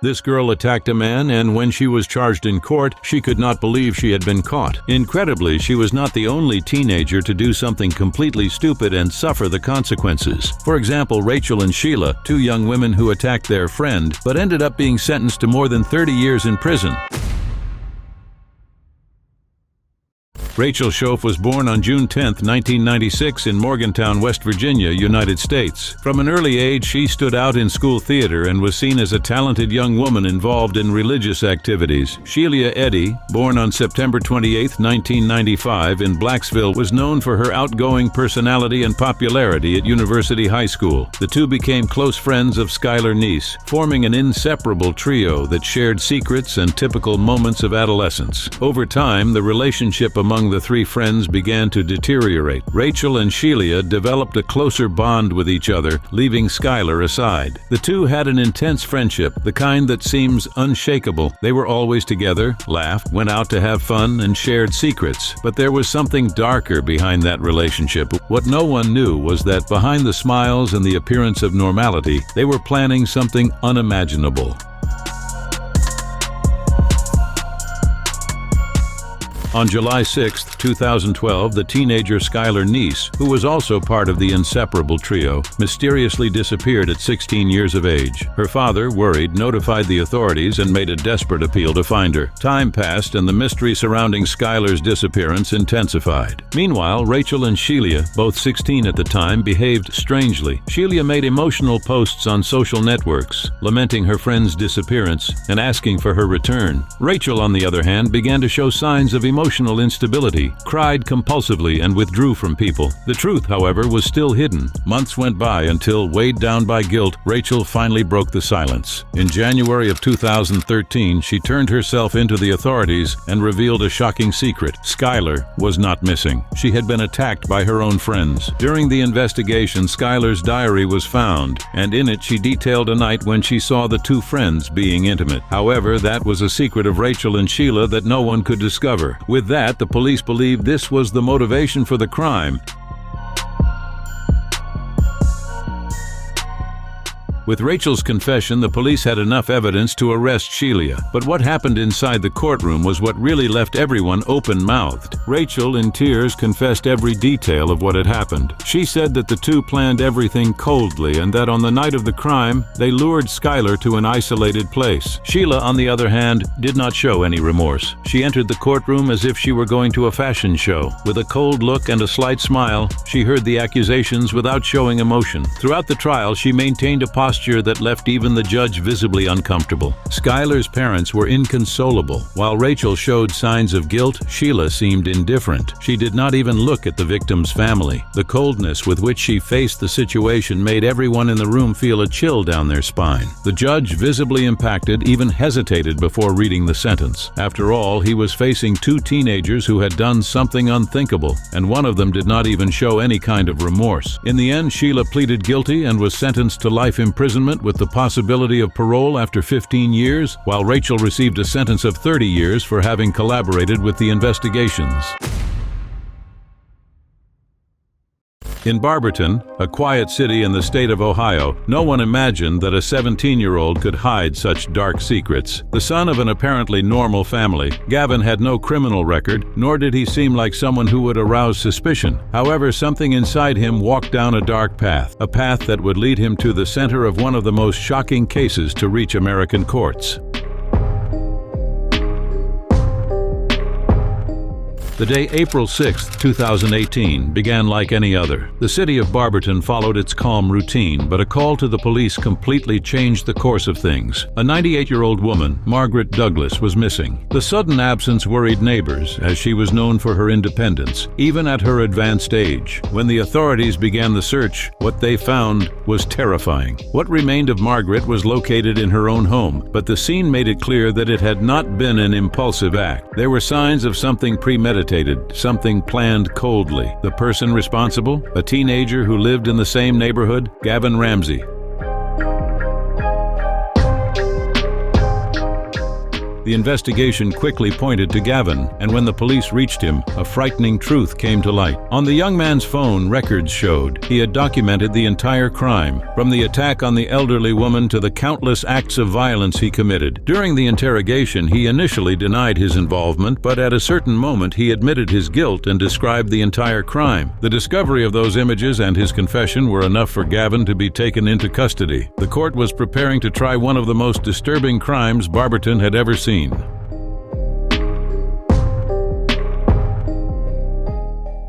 This girl attacked a man, and when she was charged in court, she could not believe she had been caught. Incredibly, she was not the only teenager to do something completely stupid and suffer the consequences. For example, Rachel and Sheila, two young women who attacked their friend, but ended up being sentenced to more than 30 years in prison. Rachel Schoaf was born on June 10, 1996 in Morgantown, West Virginia, United States. From an early age, she stood out in school theater and was seen as a talented young woman involved in religious activities. Sheila Eddy, born on September 28, 1995 in Blacksville, was known for her outgoing personality and popularity at University High School. The two became close friends of Skyler Neese, forming an inseparable trio that shared secrets and typical moments of adolescence. Over time, the relationship among the three friends began to deteriorate. Rachel and Sheila developed a closer bond with each other, leaving Skyler aside. The two had an intense friendship, the kind that seems unshakable. They were always together, laughed, went out to have fun, and shared secrets. But there was something darker behind that relationship. What no one knew was that behind the smiles and the appearance of normality, they were planning something unimaginable. On July 6, 2012, the teenager Skyler Neese, who was also part of the inseparable trio, mysteriously disappeared at 16 years of age. Her father, worried, notified the authorities and made a desperate appeal to find her. Time passed and the mystery surrounding Skyler's disappearance intensified. Meanwhile, Rachel and Sheila, both 16 at the time, behaved strangely. Sheila made emotional posts on social networks, lamenting her friend's disappearance and asking for her return. Rachel, on the other hand, began to show signs of emotional instability, cried compulsively, and withdrew from people. The truth, however, was still hidden. Months went by until, weighed down by guilt, Rachel finally broke the silence. In January of 2013, she turned herself into the authorities and revealed a shocking secret. Skyler was not missing. She had been attacked by her own friends. During the investigation, Skyler's diary was found, and in it she detailed a night when she saw the two friends being intimate. However, that was a secret of Rachel and Sheila that no one could discover. With that, the police believed this was the motivation for the crime. With Rachel's confession, the police had enough evidence to arrest Sheila. But what happened inside the courtroom was what really left everyone open-mouthed. Rachel, in tears, confessed every detail of what had happened. She said that the two planned everything coldly and that on the night of the crime, they lured Skyler to an isolated place. Sheila, on the other hand, did not show any remorse. She entered the courtroom as if she were going to a fashion show. With a cold look and a slight smile, she heard the accusations without showing emotion. Throughout the trial, she maintained a posture that left even the judge visibly uncomfortable. Skyler's parents were inconsolable. While Rachel showed signs of guilt, Sheila seemed indifferent. She did not even look at the victim's family. The coldness with which she faced the situation made everyone in the room feel a chill down their spine. The judge, visibly impacted, even hesitated before reading the sentence. After all, he was facing two teenagers who had done something unthinkable, and one of them did not even show any kind of remorse. In the end, Sheila pleaded guilty and was sentenced to life imprisonment with the possibility of parole after 15 years, while Rachel received a sentence of 30 years for having collaborated with the investigations. In Barberton, a quiet city in the state of Ohio, no one imagined that a 17-year-old could hide such dark secrets. The son of an apparently normal family, Gavin had no criminal record, nor did he seem like someone who would arouse suspicion. However, something inside him walked down a dark path, a path that would lead him to the center of one of the most shocking cases to reach American courts. The day April 6, 2018, began like any other. The city of Barberton followed its calm routine, but a call to the police completely changed the course of things. A 98-year-old woman, Margaret Douglas, was missing. The sudden absence worried neighbors, as she was known for her independence, even at her advanced age. When the authorities began the search, what they found was terrifying. What remained of Margaret was located in her own home, but the scene made it clear that it had not been an impulsive act. There were signs of something premeditated, something planned coldly. The person responsible? A teenager who lived in the same neighborhood, Gavin Ramsay. The investigation quickly pointed to Gavin, and when the police reached him, a frightening truth came to light. On the young man's phone, records showed he had documented the entire crime, from the attack on the elderly woman to the countless acts of violence he committed. During the interrogation, he initially denied his involvement, but at a certain moment he admitted his guilt and described the entire crime. The discovery of those images and his confession were enough for Gavin to be taken into custody. The court was preparing to try one of the most disturbing crimes Barberton had ever seen.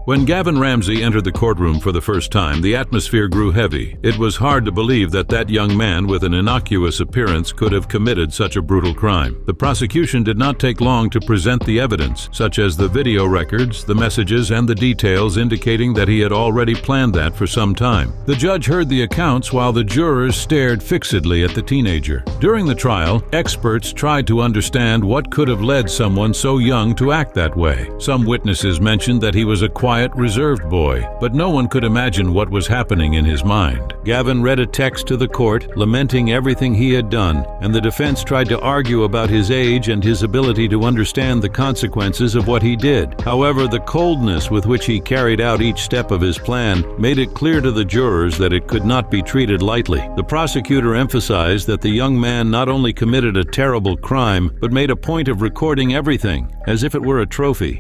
When Gavin Ramsay entered the courtroom for the first time, the atmosphere grew heavy. It was hard to believe that that young man with an innocuous appearance could have committed such a brutal crime. The prosecution did not take long to present the evidence, such as the video records, the messages, and the details indicating that he had already planned that for some time. The judge heard the accounts while the jurors stared fixedly at the teenager. During the trial, experts tried to understand what could have led someone so young to act that way. Some witnesses mentioned that he was a quiet, reserved boy, but no one could imagine what was happening in his mind. Gavin read a text to the court, lamenting everything he had done, and the defense tried to argue about his age and his ability to understand the consequences of what he did. However, the coldness with which he carried out each step of his plan made it clear to the jurors that it could not be treated lightly. The prosecutor emphasized that the young man not only committed a terrible crime, but made a point of recording everything, as if it were a trophy.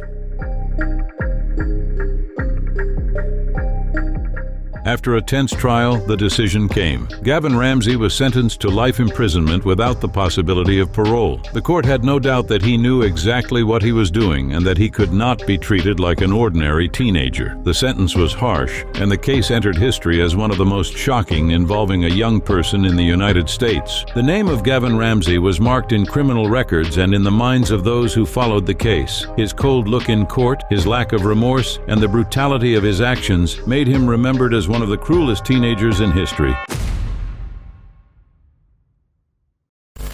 After a tense trial, the decision came. Gavin Ramsay was sentenced to life imprisonment without the possibility of parole. The court had no doubt that he knew exactly what he was doing and that he could not be treated like an ordinary teenager. The sentence was harsh, and the case entered history as one of the most shocking involving a young person in the United States. The name of Gavin Ramsay was marked in criminal records and in the minds of those who followed the case. His cold look in court, his lack of remorse, and the brutality of his actions made him remembered as one of the cruelest teenagers in history.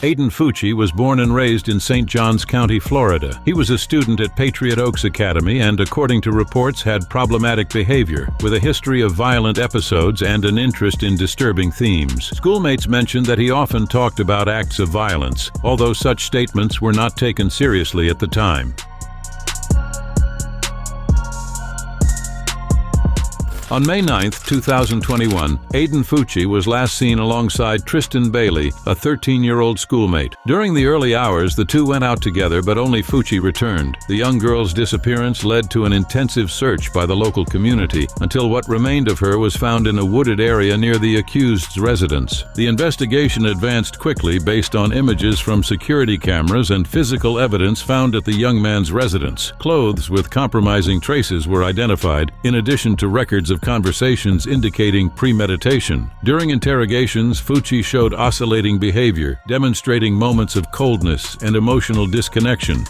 Aiden Fucci was born and raised in St. Johns County, Florida. He was a student at Patriot Oaks Academy and, according to reports, had problematic behavior, with a history of violent episodes and an interest in disturbing themes. Schoolmates mentioned that he often talked about acts of violence, although such statements were not taken seriously at the time. On May 9, 2021, Aiden Fucci was last seen alongside Tristan Bailey, a 13-year-old schoolmate. During the early hours, the two went out together, but only Fucci returned. The young girl's disappearance led to an intensive search by the local community, until what remained of her was found in a wooded area near the accused's residence. The investigation advanced quickly based on images from security cameras and physical evidence found at the young man's residence. Clothes with compromising traces were identified, in addition to records of conversations indicating premeditation. During interrogations, Fucci showed oscillating behavior, demonstrating moments of coldness and emotional disconnection.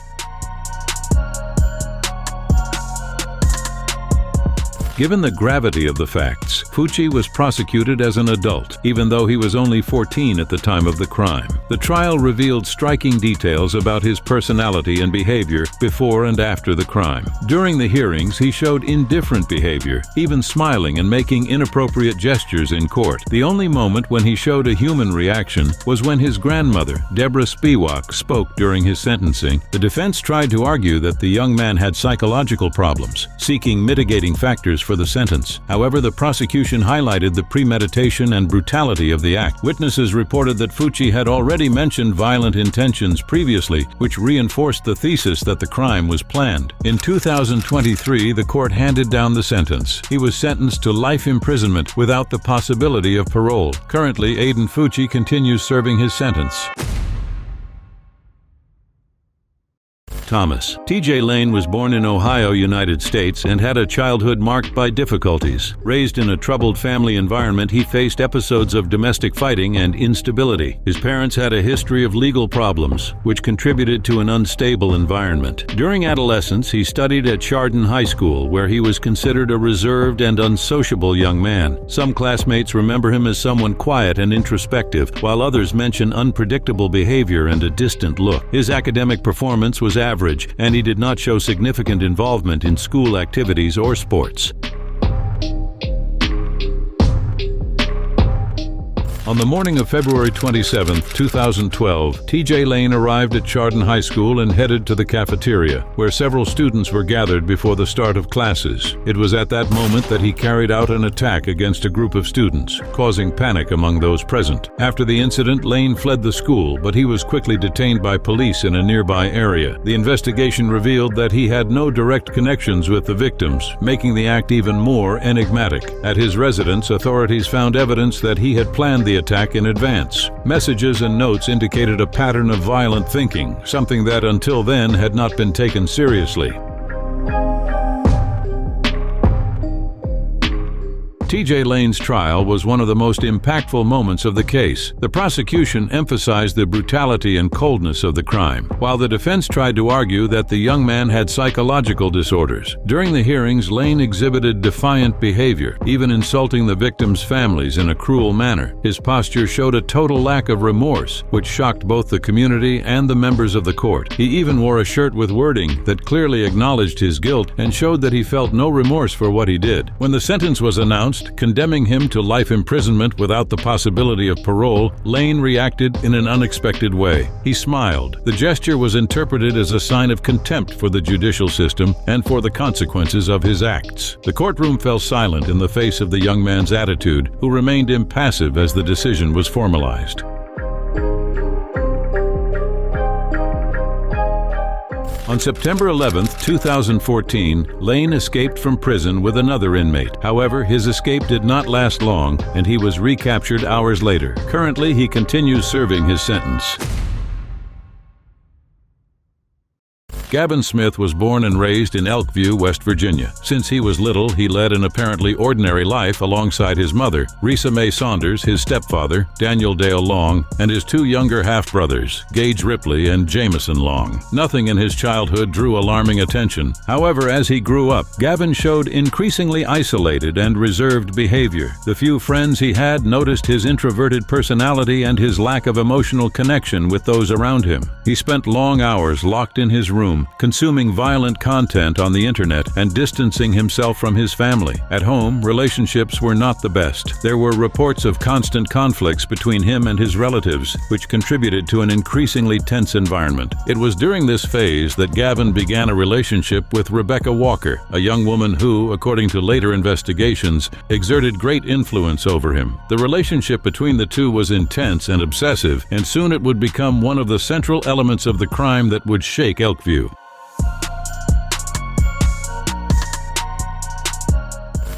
Given the gravity of the facts, Fucci was prosecuted as an adult, even though he was only 14 at the time of the crime. The trial revealed striking details about his personality and behavior before and after the crime. During the hearings, he showed indifferent behavior, even smiling and making inappropriate gestures in court. The only moment when he showed a human reaction was when his grandmother, Deborah Spiewak, spoke during his sentencing. The defense tried to argue that the young man had psychological problems, seeking mitigating factors for the sentence. However, the prosecution highlighted the premeditation and brutality of the act. Witnesses reported that Fucci had already mentioned violent intentions previously, which reinforced the thesis that the crime was planned. In 2023, the court handed down the sentence. He was sentenced to life imprisonment without the possibility of parole. Currently, Aiden Fucci continues serving his sentence. Thomas. T.J. Lane was born in Ohio, United States, and had a childhood marked by difficulties. Raised in a troubled family environment, he faced episodes of domestic fighting and instability. His parents had a history of legal problems, which contributed to an unstable environment. During adolescence, he studied at Chardon High School, where he was considered a reserved and unsociable young man. Some classmates remember him as someone quiet and introspective, while others mention unpredictable behavior and a distant look. His academic performance was average, and he did not show significant involvement in school activities or sports. On the morning of February 27, 2012, TJ Lane arrived at Chardon High School and headed to the cafeteria, where several students were gathered before the start of classes. It was at that moment that he carried out an attack against a group of students, causing panic among those present. After the incident, Lane fled the school, but he was quickly detained by police in a nearby area. The investigation revealed that he had no direct connections with the victims, making the act even more enigmatic. At his residence, authorities found evidence that he had planned the attack in advance. Messages and notes indicated a pattern of violent thinking, something that until then had not been taken seriously. TJ Lane's trial was one of the most impactful moments of the case. The prosecution emphasized the brutality and coldness of the crime, while the defense tried to argue that the young man had psychological disorders. During the hearings, Lane exhibited defiant behavior, even insulting the victims' families in a cruel manner. His posture showed a total lack of remorse, which shocked both the community and the members of the court. He even wore a shirt with wording that clearly acknowledged his guilt and showed that he felt no remorse for what he did. When the sentence was announced, condemning him to life imprisonment without the possibility of parole, Lane reacted in an unexpected way. He smiled. The gesture was interpreted as a sign of contempt for the judicial system and for the consequences of his acts. The courtroom fell silent in the face of the young man's attitude, who remained impassive as the decision was formalized. On September 11, 2014, Lane escaped from prison with another inmate. However, his escape did not last long, and he was recaptured hours later. Currently, he continues serving his sentence. Gavin Smith was born and raised in Elkview, West Virginia. Since he was little, he led an apparently ordinary life alongside his mother, Risa Mae Saunders, his stepfather, Daniel Dale Long, and his two younger half-brothers, Gage Ripley and Jameson Long. Nothing in his childhood drew alarming attention. However, as he grew up, Gavin showed increasingly isolated and reserved behavior. The few friends he had noticed his introverted personality and his lack of emotional connection with those around him. He spent long hours locked in his room, consuming violent content on the internet and distancing himself from his family. At home, relationships were not the best. There were reports of constant conflicts between him and his relatives, which contributed to an increasingly tense environment. It was during this phase that Gavin began a relationship with Rebecca Walker, a young woman who, according to later investigations, exerted great influence over him. The relationship between the two was intense and obsessive, and soon it would become one of the central elements of the crime that would shake Elkview.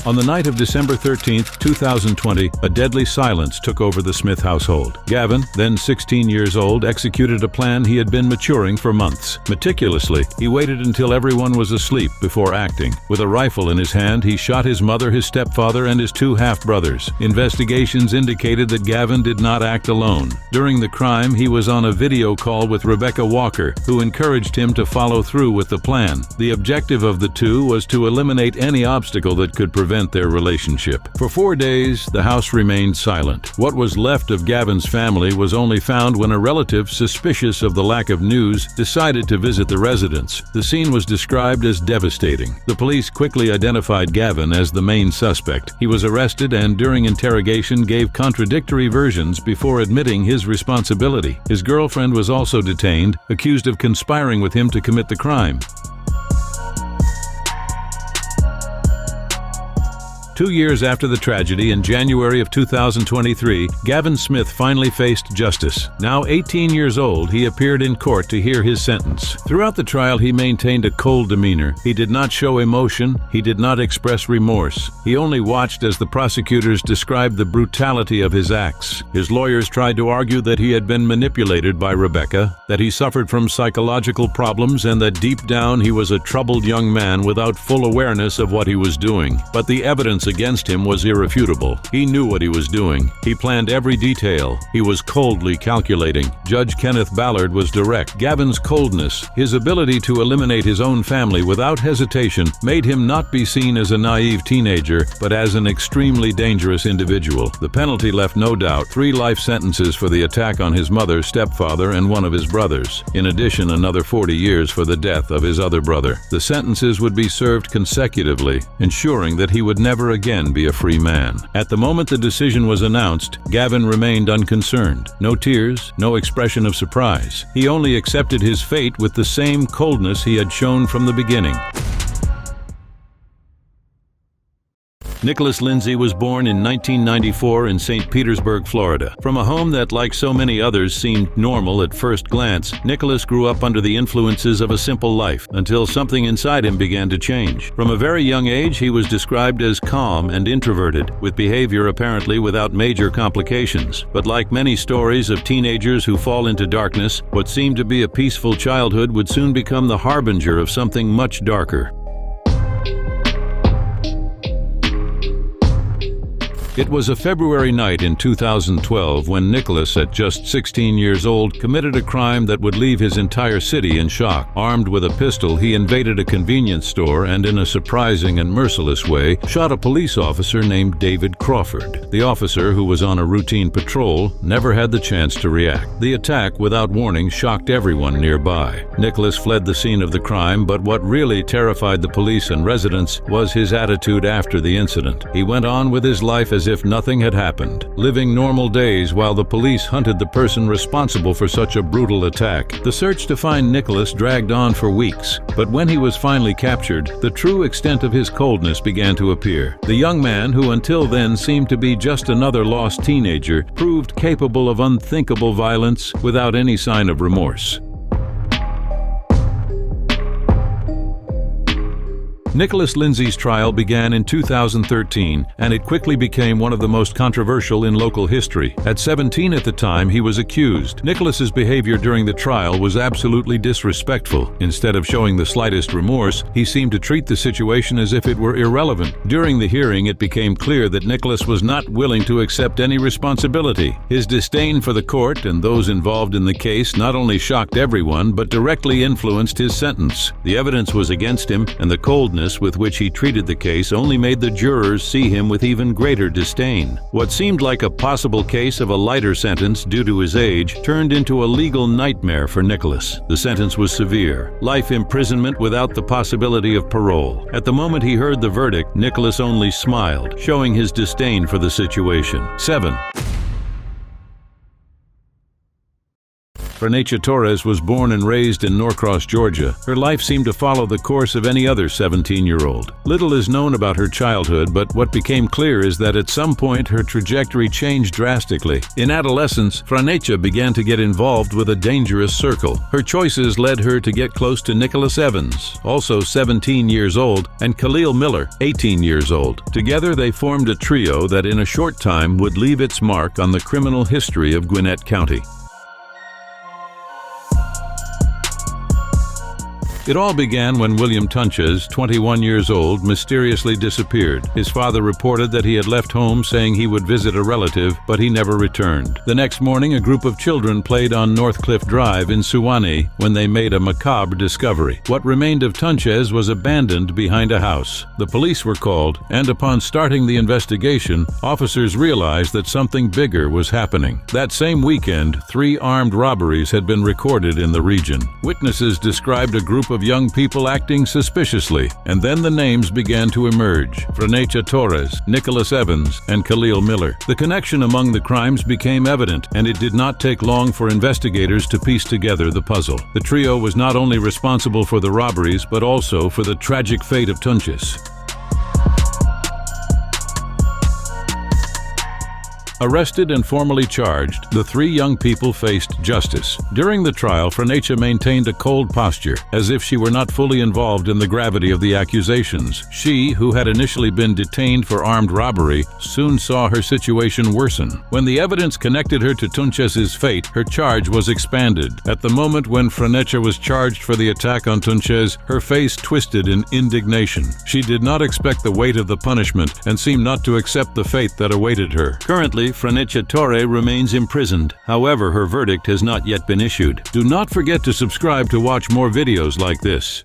On the night of December 13, 2020, a deadly silence took over the Smith household. Gavin, then 16 years old, executed a plan he had been maturing for months. Meticulously, he waited until everyone was asleep before acting. With a rifle in his hand, he shot his mother, his stepfather, and his two half-brothers. Investigations indicated that Gavin did not act alone. During the crime, he was on a video call with Rebecca Walker, who encouraged him to follow through with the plan. The objective of the two was to eliminate any obstacle that could prevent their relationship. For 4 days, the house remained silent. What was left of Gavin's family was only found when a relative, suspicious of the lack of news, decided to visit the residence. The scene was described as devastating. The police quickly identified Gavin as the main suspect. He was arrested and, during interrogation, gave contradictory versions before admitting his responsibility. His girlfriend was also detained, accused of conspiring with him to commit the crime. 2 years after the tragedy, in January of 2023, Gavin Smith finally faced justice. Now 18 years old, he appeared in court to hear his sentence. Throughout the trial, he maintained a cold demeanor. He did not show emotion. He did not express remorse. He only watched as the prosecutors described the brutality of his acts. His lawyers tried to argue that he had been manipulated by Rebecca, that he suffered from psychological problems, and that deep down he was a troubled young man without full awareness of what he was doing. But the evidence against him was irrefutable. He knew what he was doing. He planned every detail. He was coldly calculating. Judge Kenneth Ballard was direct. Gavin's coldness, his ability to eliminate his own family without hesitation, made him not be seen as a naive teenager, but as an extremely dangerous individual. The penalty left no doubt: 3 life sentences for the attack on his mother, stepfather, and one of his brothers. In addition, another 40 years for the death of his other brother. The sentences would be served consecutively, ensuring that he would never again be a free man. At the moment the decision was announced, Gavin remained unconcerned. No tears, no expression of surprise. He only accepted his fate with the same coldness he had shown from the beginning. Nicholas Lindsey was born in 1994 in St. Petersburg, Florida. From a home that, like so many others, seemed normal at first glance, Nicholas grew up under the influences of a simple life until something inside him began to change. From a very young age, he was described as calm and introverted, with behavior apparently without major complications. But like many stories of teenagers who fall into darkness, what seemed to be a peaceful childhood would soon become the harbinger of something much darker. It was a February night in 2012 when Nicholas, at just 16 years old, committed a crime that would leave his entire city in shock. Armed with a pistol, he invaded a convenience store and, in a surprising and merciless way, shot a police officer named David Crawford. The officer, who was on a routine patrol, never had the chance to react. The attack, without warning, shocked everyone nearby. Nicholas fled the scene of the crime, but what really terrified the police and residents was his attitude after the incident. He went on with his life as if nothing had happened, living normal days while the police hunted the person responsible for such a brutal attack. The search to find Nicholas dragged on for weeks, but when he was finally captured, the true extent of his coldness began to appear. The young man, who until then seemed to be just another lost teenager, proved capable of unthinkable violence without any sign of remorse. Nicholas Lindsey's trial began in 2013, and it quickly became one of the most controversial in local history. At 17 at the time, he was accused. Nicholas's behavior during the trial was absolutely disrespectful. Instead of showing the slightest remorse, he seemed to treat the situation as if it were irrelevant. During the hearing, it became clear that Nicholas was not willing to accept any responsibility. His disdain for the court and those involved in the case not only shocked everyone, but directly influenced his sentence. The evidence was against him, and the coldness with which he treated the case only made the jurors see him with even greater disdain. What seemed like a possible case of a lighter sentence due to his age turned into a legal nightmare for Nicholas. The sentence was severe: life imprisonment without the possibility of parole. At the moment he heard the verdict, Nicholas only smiled, showing his disdain for the situation. 7. Franecha Torres was born and raised in Norcross, Georgia. Her life seemed to follow the course of any other 17-year-old. Little is known about her childhood, but what became clear is that at some point her trajectory changed drastically. In adolescence, Franecha began to get involved with a dangerous circle. Her choices led her to get close to Nicholas Evans, also 17 years old, and Khalil Miller, 18 years old. Together they formed a trio that in a short time would leave its mark on the criminal history of Gwinnett County. It all began when William Tunches, 21 years old, mysteriously disappeared. His father reported that he had left home saying he would visit a relative, but he never returned. The next morning, a group of children played on North Cliff Drive in Suwanee when they made a macabre discovery. What remained of Tunches was abandoned behind a house. The police were called, and upon starting the investigation, officers realized that something bigger was happening. That same weekend, 3 armed robberies had been recorded in the region. Witnesses described a group of young people acting suspiciously, and then the names began to emerge: Franecha Torres, Nicholas Evans, and Khalil Miller. The connection among the crimes became evident, and it did not take long for investigators to piece together the puzzle. The trio was not only responsible for the robberies, but also for the tragic fate of Tunches. Arrested and formally charged, the 3 young people faced justice. During the trial, Franecha maintained a cold posture, as if she were not fully involved in the gravity of the accusations. She, who had initially been detained for armed robbery, soon saw her situation worsen. When the evidence connected her to Tunches's fate, her charge was expanded. At the moment when Franecha was charged for the attack on Tunches, her face twisted in indignation. She did not expect the weight of the punishment and seemed not to accept the fate that awaited her. Currently, Franecha Torres remains imprisoned. However, her verdict has not yet been issued. Do not forget to subscribe to watch more videos like this.